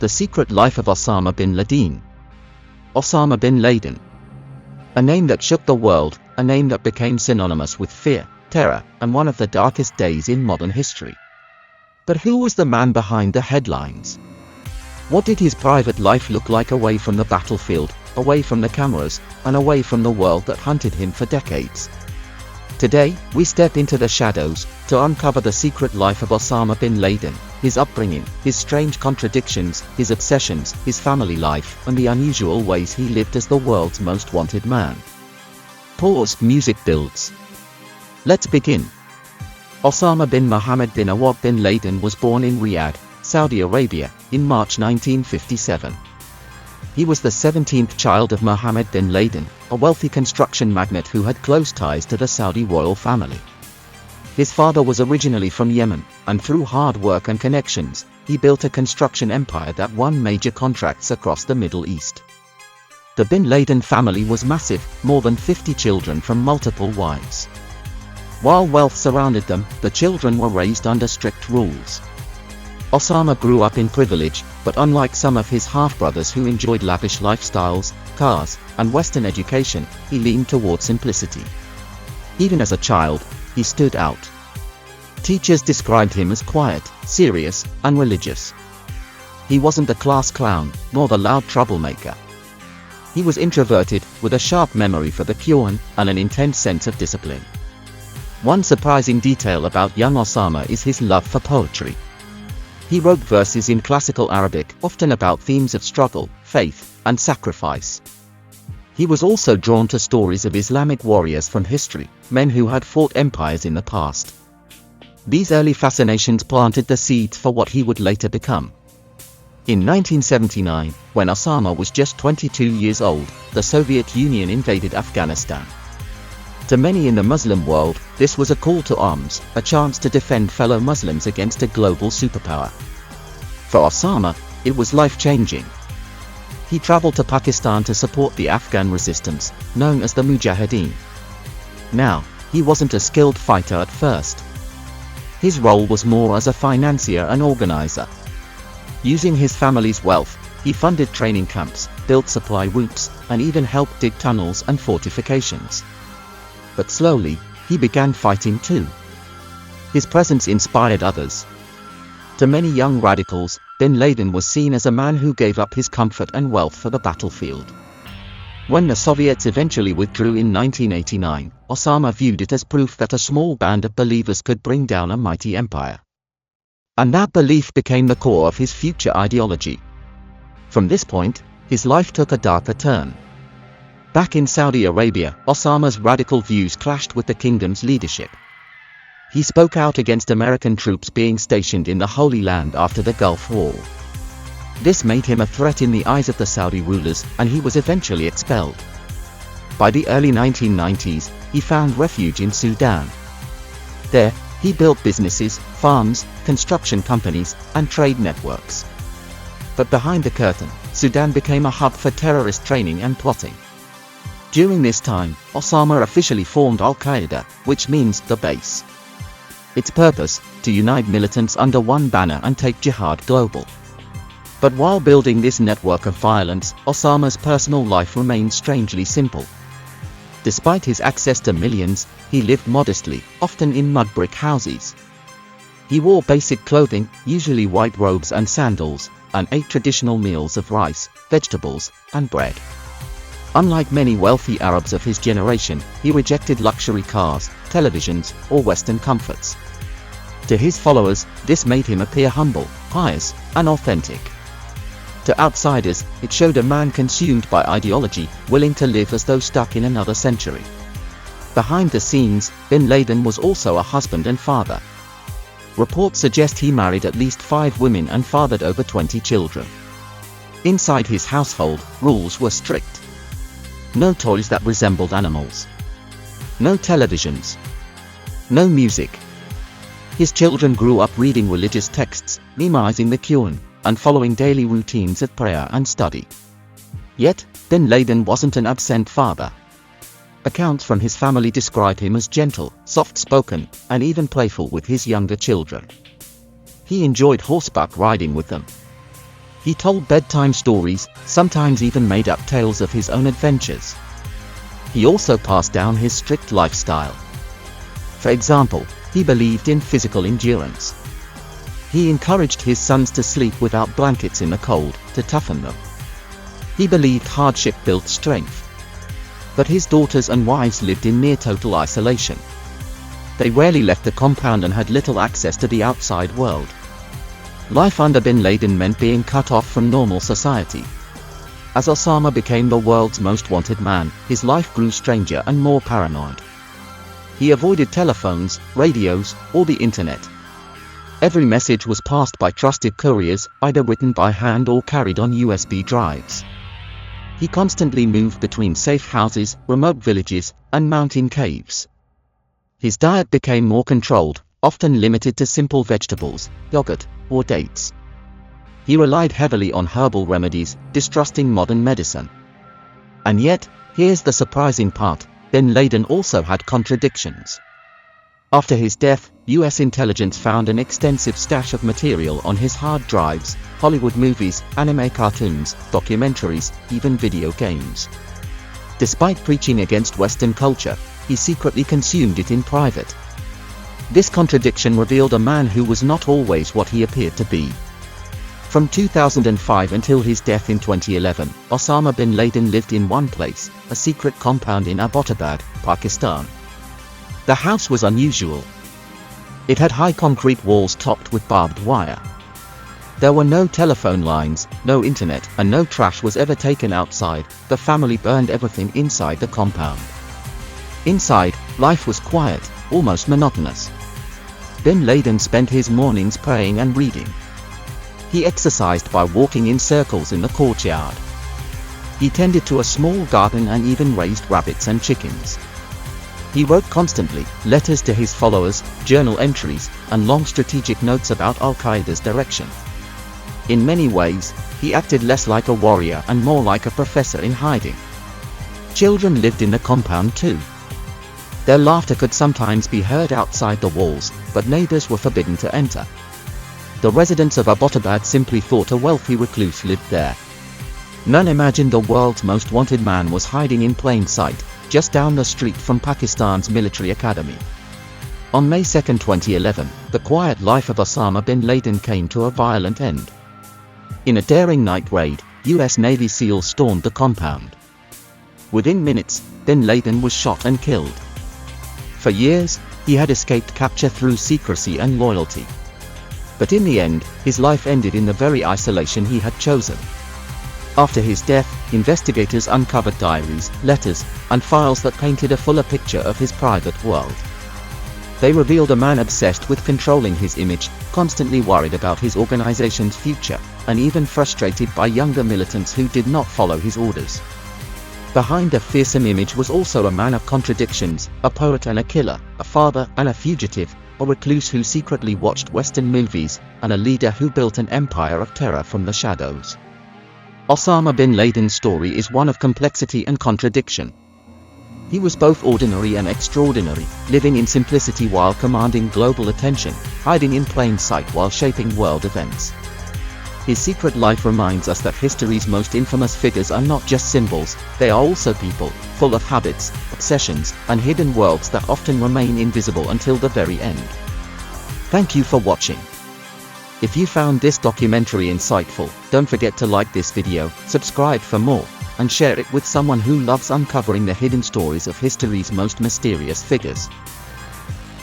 The Secret Life of Osama bin Laden. Osama bin Laden. A name that shook the world, a name that became synonymous with fear, terror, and one of the darkest days in modern history. But who was the man behind the headlines? What did his private life look like away from the battlefield, away from the cameras, and away from the world that hunted him for decades? Today, we step into the shadows to uncover the secret life of Osama bin Laden, his upbringing, his strange contradictions, his obsessions, his family life, and the unusual ways he lived as the world's most wanted man. Pause. Music builds. Let's begin. Osama bin Muhammad bin Awad bin Laden was born in Riyadh, Saudi Arabia, in March 1957. He was the 17th child of Mohammed bin Laden, a wealthy construction magnate who had close ties to the Saudi royal family. His father was originally from Yemen, and through hard work and connections, he built a construction empire that won major contracts across the Middle East. The bin Laden family was massive, more than 50 children from multiple wives. While wealth surrounded them, the children were raised under strict rules. Osama grew up in privilege, but unlike some of his half-brothers who enjoyed lavish lifestyles, cars, and Western education, he leaned toward simplicity. Even as a child, he stood out. Teachers described him as quiet, serious, and religious. He wasn't the class clown, nor the loud troublemaker. He was introverted, with a sharp memory for the Quran, and an intense sense of discipline. One surprising detail about young Osama is his love for poetry. He wrote verses in classical Arabic, often about themes of struggle, faith, and sacrifice. He was also drawn to stories of Islamic warriors from history, men who had fought empires in the past. These early fascinations planted the seeds for what he would later become. In 1979, when Osama was just 22 years old, the Soviet Union invaded Afghanistan. To many in the Muslim world, this was a call to arms, a chance to defend fellow Muslims against a global superpower. For Osama, it was life-changing. He traveled to Pakistan to support the Afghan resistance, known as the Mujahideen. Now, he wasn't a skilled fighter at first. His role was more as a financier and organizer. Using his family's wealth, he funded training camps, built supply routes, and even helped dig tunnels and fortifications. But slowly, he began fighting too. His presence inspired others. To many young radicals, bin Laden was seen as a man who gave up his comfort and wealth for the battlefield. When the Soviets eventually withdrew in 1989, Osama viewed it as proof that a small band of believers could bring down a mighty empire. And that belief became the core of his future ideology. From this point, his life took a darker turn. Back in Saudi Arabia, Osama's radical views clashed with the kingdom's leadership. He spoke out against American troops being stationed in the Holy Land after the Gulf War. This made him a threat in the eyes of the Saudi rulers, and he was eventually expelled. By the early 1990s, he found refuge in Sudan. There, he built businesses, farms, construction companies, and trade networks. But behind the curtain, Sudan became a hub for terrorist training and plotting. During this time, Osama officially formed Al-Qaeda, which means the base. Its purpose, to unite militants under one banner and take jihad global. But while building this network of violence, Osama's personal life remained strangely simple. Despite his access to millions, he lived modestly, often in mud brick houses. He wore basic clothing, usually white robes and sandals, and ate traditional meals of rice, vegetables, and bread. Unlike many wealthy Arabs of his generation, he rejected luxury cars, televisions, or Western comforts. To his followers, this made him appear humble, pious, and authentic. To outsiders, it showed a man consumed by ideology, willing to live as though stuck in another century. Behind the scenes, bin Laden was also a husband and father. Reports suggest he married at least 5 women and fathered over 20 children. Inside his household, rules were strict. No toys that resembled animals. No televisions. No music. His children grew up reading religious texts, memorizing the Quran, and following daily routines of prayer and study. Yet, bin Laden wasn't an absent father. Accounts from his family describe him as gentle, soft-spoken, and even playful with his younger children. He enjoyed horseback riding with them. He told bedtime stories, sometimes even made up tales of his own adventures. He also passed down his strict lifestyle. For example, he believed in physical endurance. He encouraged his sons to sleep without blankets in the cold, to toughen them. He believed hardship built strength. But his daughters and wives lived in near total isolation. They rarely left the compound and had little access to the outside world. Life under Bin Laden meant being cut off from normal society. As Osama became the world's most wanted man, his life grew stranger and more paranoid. He avoided telephones, radios, or the internet. Every message was passed by trusted couriers, either written by hand or carried on USB drives. He constantly moved between safe houses, remote villages, and mountain caves. His diet became more controlled, often limited to simple vegetables, yogurt, or dates. He relied heavily on herbal remedies, distrusting modern medicine. And yet, here's the surprising part, Bin Laden also had contradictions. After his death, US intelligence found an extensive stash of material on his hard drives, Hollywood movies, anime cartoons, documentaries, even video games. Despite preaching against Western culture, he secretly consumed it in private. This contradiction revealed a man who was not always what he appeared to be. From 2005 until his death in 2011, Osama bin Laden lived in one place, a secret compound in Abbottabad, Pakistan. The house was unusual. It had high concrete walls topped with barbed wire. There were no telephone lines, no internet, and no trash was ever taken outside. The family burned everything inside the compound. Inside, life was quiet, almost monotonous. Bin Laden spent his mornings praying and reading. He exercised by walking in circles in the courtyard. He tended to a small garden and even raised rabbits and chickens. He wrote constantly, letters to his followers, journal entries, and long strategic notes about Al-Qaeda's direction. In many ways, he acted less like a warrior and more like a professor in hiding. Children lived in the compound too. Their laughter could sometimes be heard outside the walls, but neighbors were forbidden to enter. The residents of Abbottabad simply thought a wealthy recluse lived there. None imagined the world's most wanted man was hiding in plain sight, just down the street from Pakistan's military academy. On May 2, 2011, the quiet life of Osama bin Laden came to a violent end. In a daring night raid, US Navy SEALs stormed the compound. Within minutes, bin Laden was shot and killed. For years, he had escaped capture through secrecy and loyalty. But in the end, his life ended in the very isolation he had chosen. After his death, investigators uncovered diaries, letters, and files that painted a fuller picture of his private world. They revealed a man obsessed with controlling his image, constantly worried about his organization's future, and even frustrated by younger militants who did not follow his orders. Behind the fearsome image was also a man of contradictions, a poet and a killer, a father and a fugitive, a recluse who secretly watched Western movies, and a leader who built an empire of terror from the shadows. Osama bin Laden's story is one of complexity and contradiction. He was both ordinary and extraordinary, living in simplicity while commanding global attention, hiding in plain sight while shaping world events. His secret life reminds us that history's most infamous figures are not just symbols, they are also people, full of habits, obsessions, and hidden worlds that often remain invisible until the very end. Thank you for watching. If you found this documentary insightful, don't forget to like this video, subscribe for more, and share it with someone who loves uncovering the hidden stories of history's most mysterious figures.